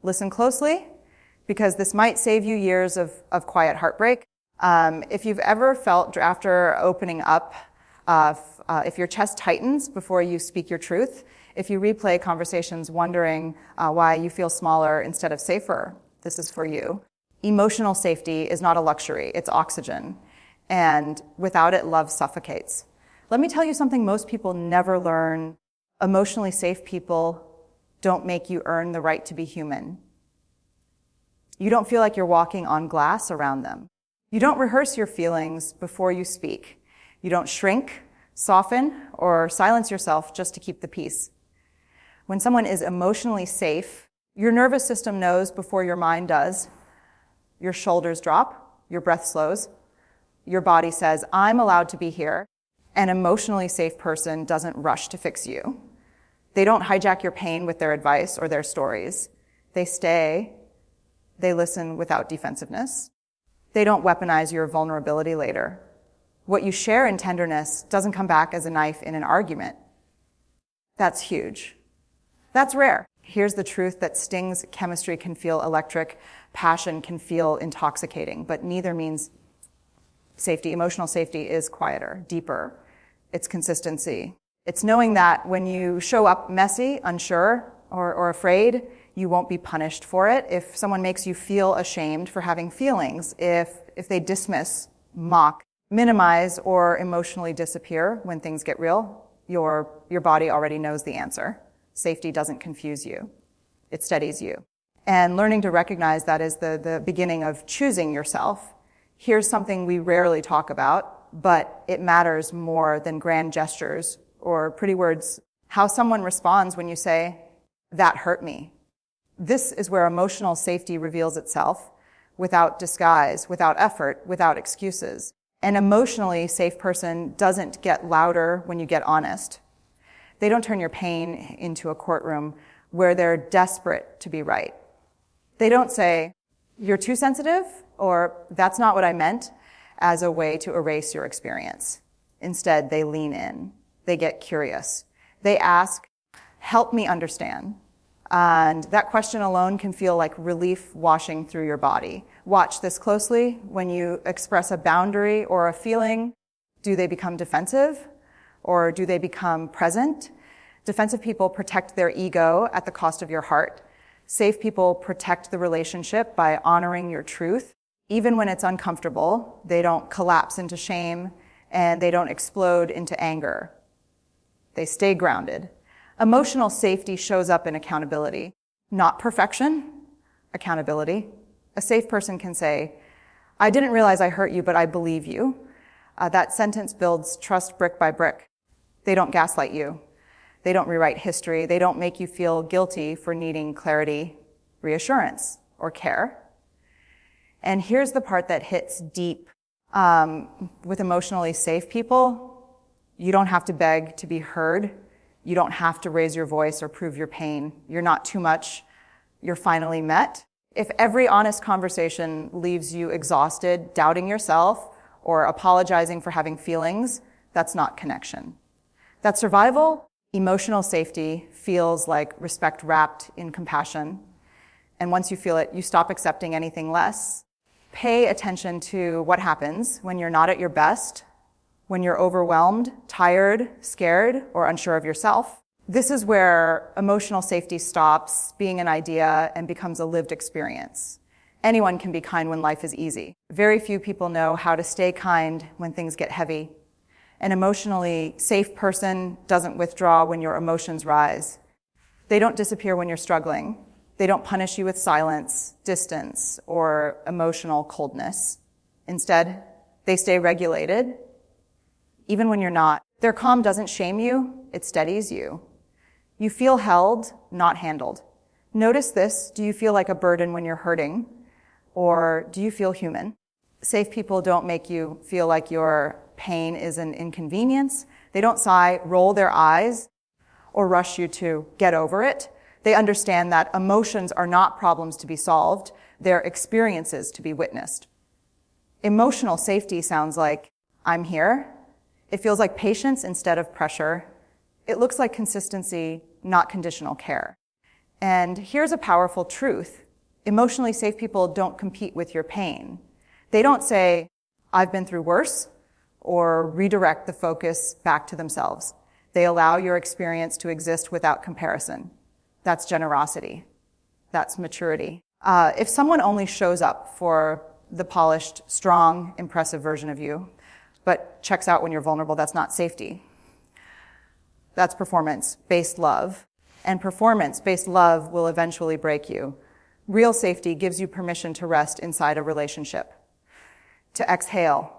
Listen closely, because this might save you years of quiet heartbreak. If you've ever felt after opening up, if your chest tightens before you speak your truth, if you replay conversations wondering why you feel smaller instead of safer, this is for you. Emotional safety is not a luxury, it's oxygen. And without it, love suffocates. Let me tell you something most people never learn. Emotionally safe people don't make you earn the right to be human. You don't feel like you're walking on glass around them. You don't rehearse your feelings before you speak. You don't shrink, soften, or silence yourself just to keep the peace. When someone is emotionally safe, your nervous system knows before your mind does. Your shoulders drop, your breath slows, your body says, I'm allowed to be here. An emotionally safe person doesn't rush to fix you. They don't hijack your pain with their advice or their stories. They stay. They listen without defensiveness. They don't weaponize your vulnerability later. What you share in tenderness doesn't come back as a knife in an argument. That's huge. That's rare. Here's the truth that stings. Chemistry can feel electric. Passion can feel intoxicating, but neither means safety. Emotional safety is quieter, deeper. It's consistency. It's knowing that when you show up messy, unsure, or afraid, you won't be punished for it. If someone makes you feel ashamed for having feelings, if they dismiss, mock, minimize, or emotionally disappear when things get real, your body already knows the answer. Safety doesn't confuse you. It steadies you. And learning to recognize that is the beginning of choosing yourself. Here's something we rarely talk about, but it matters more than grand gestures or pretty words. How someone responds when you say, that hurt me. This is where emotional safety reveals itself without disguise, without effort, without excuses. An emotionally safe person doesn't get louder when you get honest. They don't turn your pain into a courtroom where they're desperate to be right. They don't say, you're too sensitive, or that's not what I meant, as a way to erase your experience. Instead, they lean in. They get curious. They ask, help me understand. And that question alone can feel like relief washing through your body. Watch this closely. When you express a boundary or a feeling, do they become defensive or do they become present? Defensive people protect their ego at the cost of your heart. Safe people protect the relationship by honoring your truth. Even when it's uncomfortable, they don't collapse into shame and they don't explode into anger. They stay grounded. Emotional safety shows up in accountability. Not perfection, accountability. A safe person can say, I didn't realize I hurt you, but I believe you. That sentence builds trust brick by brick. They don't gaslight you. They don't rewrite history. They don't make you feel guilty for needing clarity, reassurance, or care. And here's the part that hits deep. With emotionally safe people, you don't have to beg to be heard. You don't have to raise your voice or prove your pain. You're not too much. You're finally met. If every honest conversation leaves you exhausted, doubting yourself, or apologizing for having feelings, that's not connection. That's survival. Emotional safety feels like respect wrapped in compassion. And once you feel it, you stop accepting anything less. Pay attention to what happens when you're not at your best, when you're overwhelmed, tired, scared, or unsure of yourself. This is where emotional safety stops being an idea and becomes a lived experience. Anyone can be kind when life is easy. Very few people know how to stay kind when things get heavy. An emotionally safe person doesn't withdraw when your emotions rise. They don't disappear when you're struggling. They don't punish you with silence, distance, or emotional coldness. Instead, they stay regulated, even when you're not. Their calm doesn't shame you, it steadies you. You feel held, not handled. Notice this. Do you feel like a burden when you're hurting? Or do you feel human? Safe people don't make you feel like your pain is an inconvenience. They don't sigh, roll their eyes, or rush you to get over it. They understand that emotions are not problems to be solved. They're experiences to be witnessed. Emotional safety sounds like, I'm here. It feels like patience instead of pressure. It looks like consistency, not conditional care. And here's a powerful truth. Emotionally safe people don't compete with your pain. They don't say, I've been through worse, or redirect the focus back to themselves. They allow your experience to exist without comparison. That's generosity. That's maturity. If someone only shows up for the polished, strong, impressive version of you, but checks out when you're vulnerable, that's not safety. That's performance-based love. And performance-based love will eventually break you. Real safety gives you permission to rest inside a relationship, to exhale,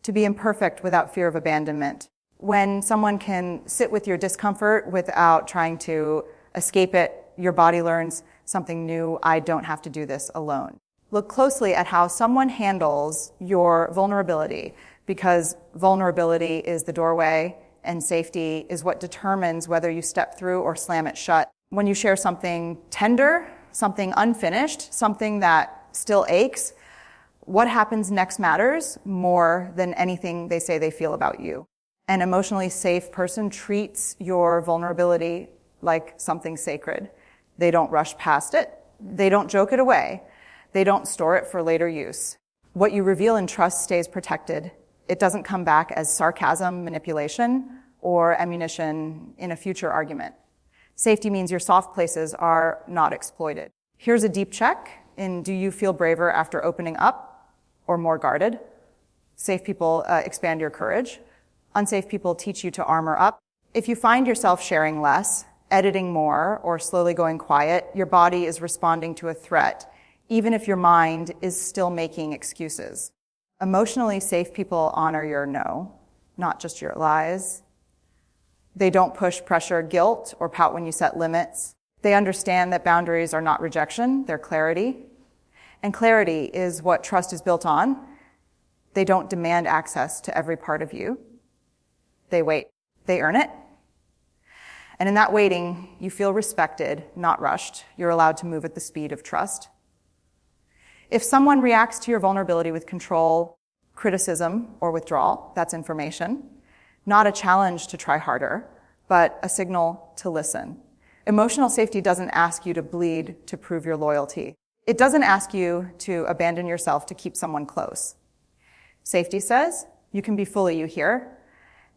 to be imperfect without fear of abandonment. When someone can sit with your discomfort without trying to escape it, your body learns something new. I don't have to do this alone. Look closely at how someone handles your vulnerability, because vulnerability is the doorway and safety is what determines whether you step through or slam it shut. When you share something tender, something unfinished, something that still aches, what happens next matters more than anything they say they feel about you. An emotionally safe person treats your vulnerability like something sacred. They don't rush past it. They don't joke it away. They don't store it for later use. What you reveal in trust stays protected. It doesn't come back as sarcasm, manipulation, or ammunition in a future argument. Safety means your soft places are not exploited. Here's a deep check in, do you feel braver after opening up or more guarded? Safe people expand your courage. Unsafe people teach you to armor up. If you find yourself sharing less, editing more, or slowly going quiet, your body is responding to a threat, even if your mind is still making excuses. Emotionally safe people honor your no, not just your lies. They don't push pressure, guilt, or pout when you set limits. They understand that boundaries are not rejection, they're clarity. And clarity is what trust is built on. They don't demand access to every part of you. They wait. They earn it. And in that waiting, you feel respected, not rushed. You're allowed to move at the speed of trust. If someone reacts to your vulnerability with control, criticism, or withdrawal, that's information. Not a challenge to try harder, but a signal to listen. Emotional safety doesn't ask you to bleed to prove your loyalty. It doesn't ask you to abandon yourself to keep someone close. Safety says, you can be fully you here,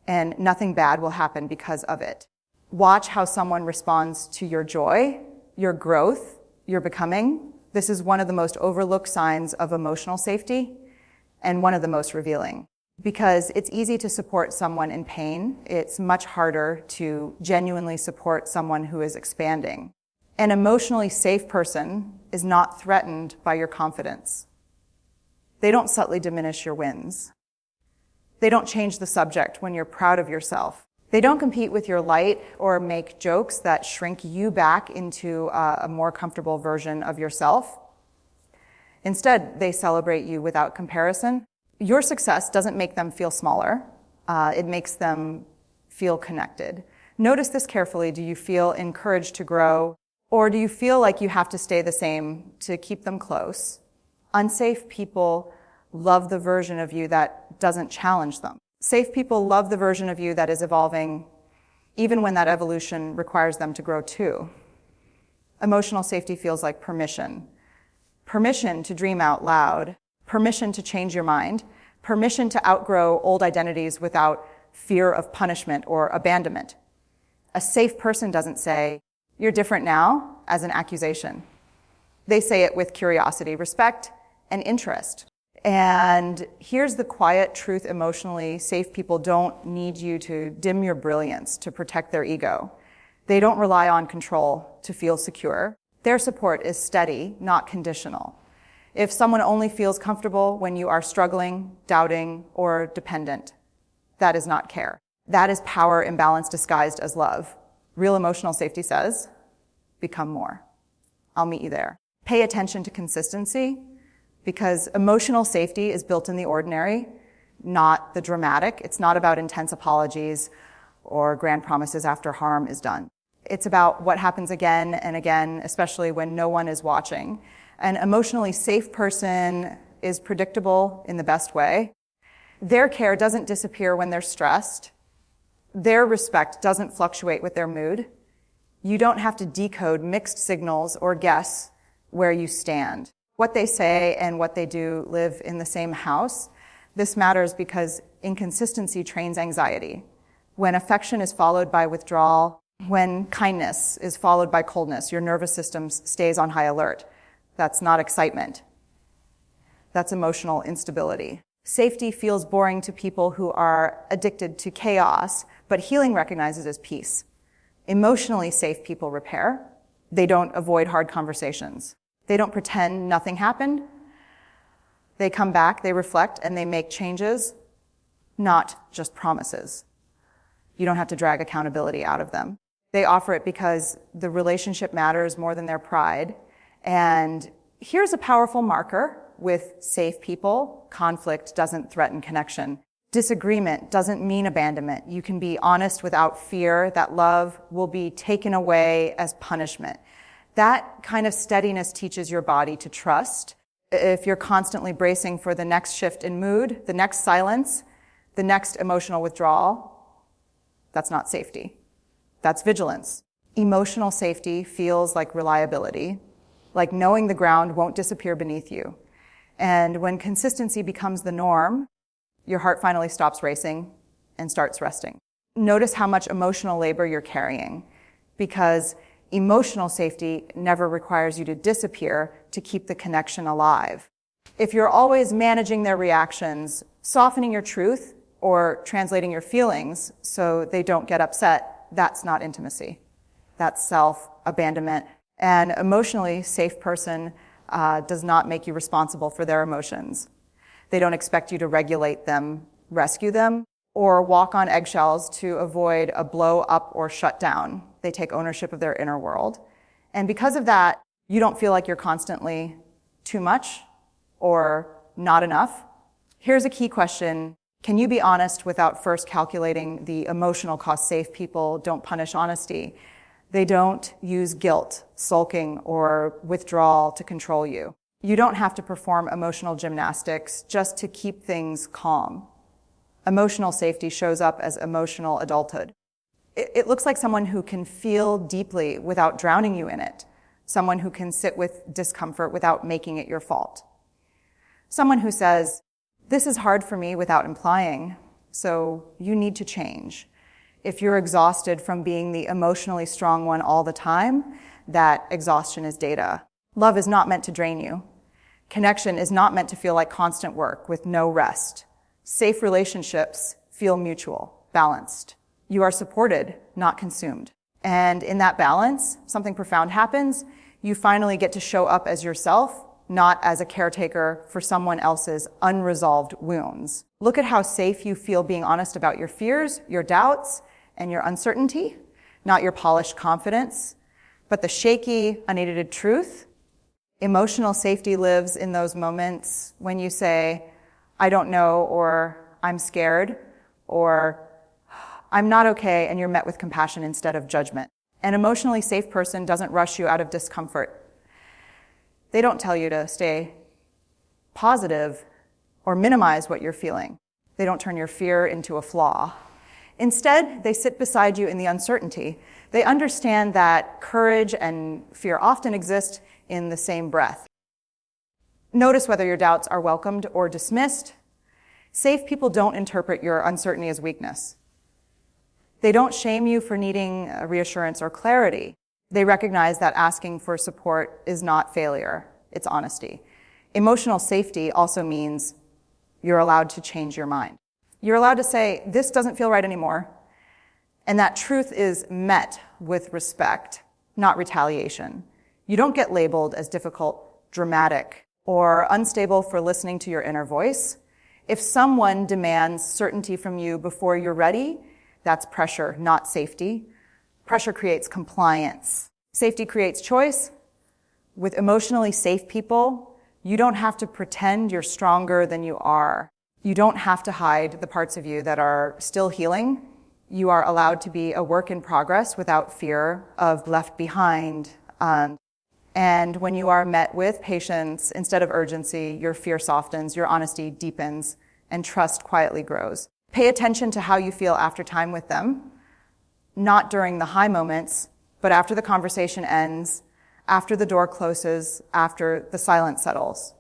and nothing bad will happen because of it. Watch how someone responds to your joy, your growth, your becoming. This is one of the most overlooked signs of emotional safety and one of the most revealing. Because it's easy to support someone in pain, it's much harder to genuinely support someone who is expanding. An emotionally safe person is not threatened by your confidence. They don't subtly diminish your wins. They don't change the subject when you're proud of yourself. They don't compete with your light or make jokes that shrink you back into a more comfortable version of yourself. Instead, they celebrate you without comparison. Your success doesn't make them feel smaller. It makes them feel connected. Notice this carefully. Do you feel encouraged to grow? Or do you feel like you have to stay the same to keep them close? Unsafe people love the version of you that doesn't challenge them. Safe people love the version of you that is evolving, even when that evolution requires them to grow too. Emotional safety feels like permission. Permission to dream out loud. Permission to change your mind. Permission to outgrow old identities without fear of punishment or abandonment. A safe person doesn't say, "You're different now," as an accusation. They say it with curiosity, respect, and interest. And here's the quiet truth: emotionally safe people don't need you to dim your brilliance to protect their ego. They don't rely on control to feel secure. Their support is steady, not conditional. If someone only feels comfortable when you are struggling, doubting, or dependent, that is not care. That is power imbalance disguised as love. Real emotional safety says, become more. I'll meet you there. Pay attention to consistency, because emotional safety is built in the ordinary, not the dramatic. It's not about intense apologies or grand promises after harm is done. It's about what happens again and again, especially when no one is watching. An emotionally safe person is predictable in the best way. Their care doesn't disappear when they're stressed. Their respect doesn't fluctuate with their mood. You don't have to decode mixed signals or guess where you stand. What they say and what they do live in the same house. This matters because inconsistency trains anxiety. When affection is followed by withdrawal, when kindness is followed by coldness, your nervous system stays on high alert. That's not excitement. That's emotional instability. Safety feels boring to people who are addicted to chaos, but healing recognizes as peace. Emotionally safe people repair. They don't avoid hard conversations. They don't pretend nothing happened. They come back, they reflect, and they make changes, not just promises. You don't have to drag accountability out of them. They offer it because the relationship matters more than their pride. And here's a powerful marker with safe people. Conflict doesn't threaten connection. Disagreement doesn't mean abandonment. You can be honest without fear that love will be taken away as punishment. That kind of steadiness teaches your body to trust. If you're constantly bracing for the next shift in mood, the next silence, the next emotional withdrawal, that's not safety. That's vigilance. Emotional safety feels like reliability, like knowing the ground won't disappear beneath you. And when consistency becomes the norm, your heart finally stops racing and starts resting. Notice how much emotional labor you're carrying, because emotional safety never requires you to disappear to keep the connection alive. If you're always managing their reactions, softening your truth, or translating your feelings so they don't get upset, that's not intimacy. That's self-abandonment. An emotionally safe person does not make you responsible for their emotions. They don't expect you to regulate them, rescue them, or walk on eggshells to avoid a blow up or shut down. They take ownership of their inner world. And because of that, you don't feel like you're constantly too much or not enough. Here's a key question. Can you be honest without first calculating the emotional cost? Safe people don't punish honesty. They don't use guilt, sulking, or withdrawal to control you. You don't have to perform emotional gymnastics just to keep things calm. Emotional safety shows up as emotional adulthood. It looks like someone who can feel deeply without drowning you in it. Someone who can sit with discomfort without making it your fault. Someone who says, "This is hard for me," without implying, so you need to change. If you're exhausted from being the emotionally strong one all the time, that exhaustion is data. Love is not meant to drain you. Connection is not meant to feel like constant work with no rest. Safe relationships feel mutual, balanced. You are supported, not consumed. And in that balance, something profound happens. You finally get to show up as yourself, not as a caretaker for someone else's unresolved wounds. Look at how safe you feel being honest about your fears, your doubts, and your uncertainty, not your polished confidence, but the shaky, unaided truth. Emotional safety lives in those moments when you say, "I don't know," or "I'm scared," or "I'm not okay," and you're met with compassion instead of judgment. An emotionally safe person doesn't rush you out of discomfort. They don't tell you to stay positive or minimize what you're feeling. They don't turn your fear into a flaw. Instead, they sit beside you in the uncertainty. They understand that courage and fear often exist in the same breath. Notice whether your doubts are welcomed or dismissed. Safe people don't interpret your uncertainty as weakness. They don't shame you for needing reassurance or clarity. They recognize that asking for support is not failure, it's honesty. Emotional safety also means you're allowed to change your mind. You're allowed to say, "This doesn't feel right anymore." And that truth is met with respect, not retaliation. You don't get labeled as difficult, dramatic, or unstable for listening to your inner voice. If someone demands certainty from you before you're ready, that's pressure, not safety. Pressure creates compliance. Safety creates choice. With emotionally safe people, you don't have to pretend you're stronger than you are. You don't have to hide the parts of you that are still healing. You are allowed to be a work in progress without fear of left behind. And when you are met with patience instead of urgency, your fear softens, your honesty deepens, and trust quietly grows. Pay attention to how you feel after time with them, not during the high moments, but after the conversation ends, after the door closes, after the silence settles.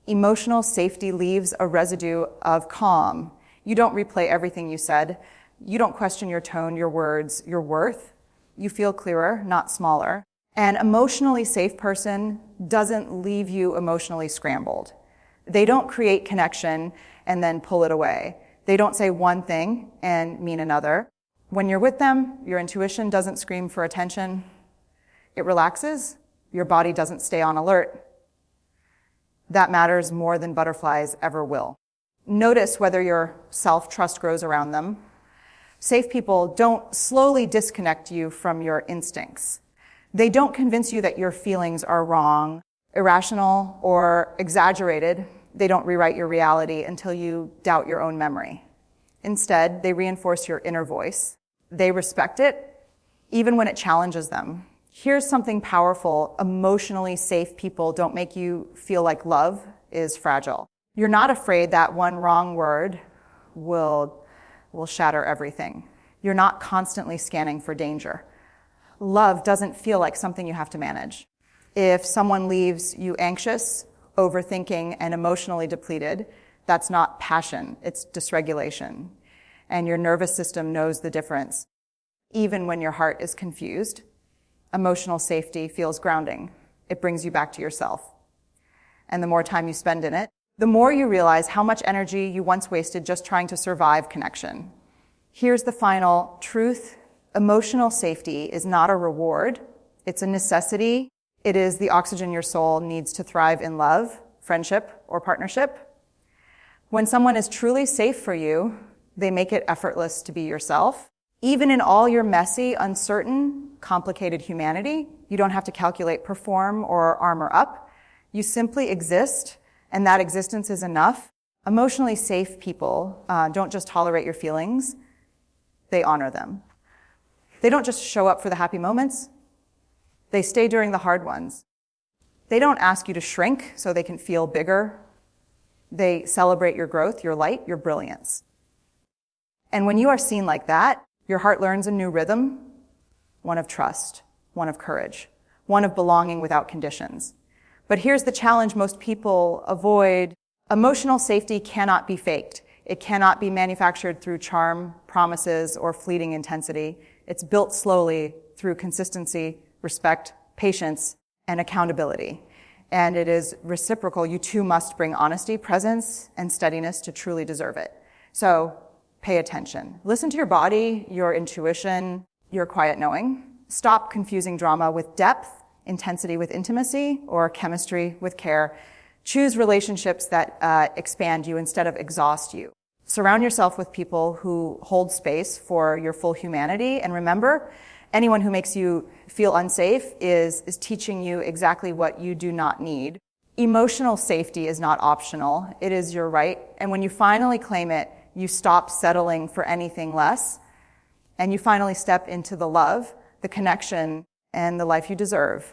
Emotional safety leaves a residue of calm. You don't replay everything you said. You don't question your tone, your words, your worth. You feel clearer, not smaller. An emotionally safe person doesn't leave you emotionally scrambled. They don't create connection and then pull it away. They don't say one thing and mean another. When you're with them, your intuition doesn't scream for attention. It relaxes. Your body doesn't stay on alert. That matters more than butterflies ever will. Notice whether your self-trust grows around them. Safe people don't slowly disconnect you from your instincts. They don't convince you that your feelings are wrong, irrational, or exaggerated. They don't rewrite your reality until you doubt your own memory. Instead, they reinforce your inner voice. They respect it, even when it challenges them. Here's something powerful. Emotionally safe people don't make you feel like love is fragile. You're not afraid that one wrong word will shatter everything. You're not constantly scanning for danger. Love doesn't feel like something you have to manage. If someone leaves you anxious, overthinking, and emotionally depleted, that's not passion, it's dysregulation. And your nervous system knows the difference. Even when your heart is confused, emotional safety feels grounding. It brings you back to yourself. And the more time you spend in it, the more you realize how much energy you once wasted just trying to survive connection. Here's the final truth. Emotional safety is not a reward. It's a necessity. It is the oxygen your soul needs to thrive in love, friendship, or partnership. When someone is truly safe for you, they make it effortless to be yourself. Even in all your messy, uncertain, complicated humanity, you don't have to calculate, perform, or armor up. You simply exist, and that existence is enough. Emotionally safe people don't just tolerate your feelings, they honor them. They don't just show up for the happy moments, they stay during the hard ones. They don't ask you to shrink so they can feel bigger. They celebrate your growth, your light, your brilliance. And when you are seen like that, your heart learns a new rhythm, one of trust, one of courage, one of belonging without conditions. But here's the challenge most people avoid. Emotional safety cannot be faked. It cannot be manufactured through charm, promises, or fleeting intensity. It's built slowly through consistency, respect, patience, and accountability. And it is reciprocal. You too must bring honesty, presence, and steadiness to truly deserve it. So pay attention. Listen to your body, your intuition, your quiet knowing. Stop confusing drama with depth, intensity with intimacy, or chemistry with care. Choose relationships that expand you instead of exhaust you. Surround yourself with people who hold space for your full humanity. And remember, anyone who makes you feel unsafe is teaching you exactly what you do not need. Emotional safety is not optional. It is your right. And when you finally claim it, you stop settling for anything less. And you finally step into the love, the connection, and the life you deserve.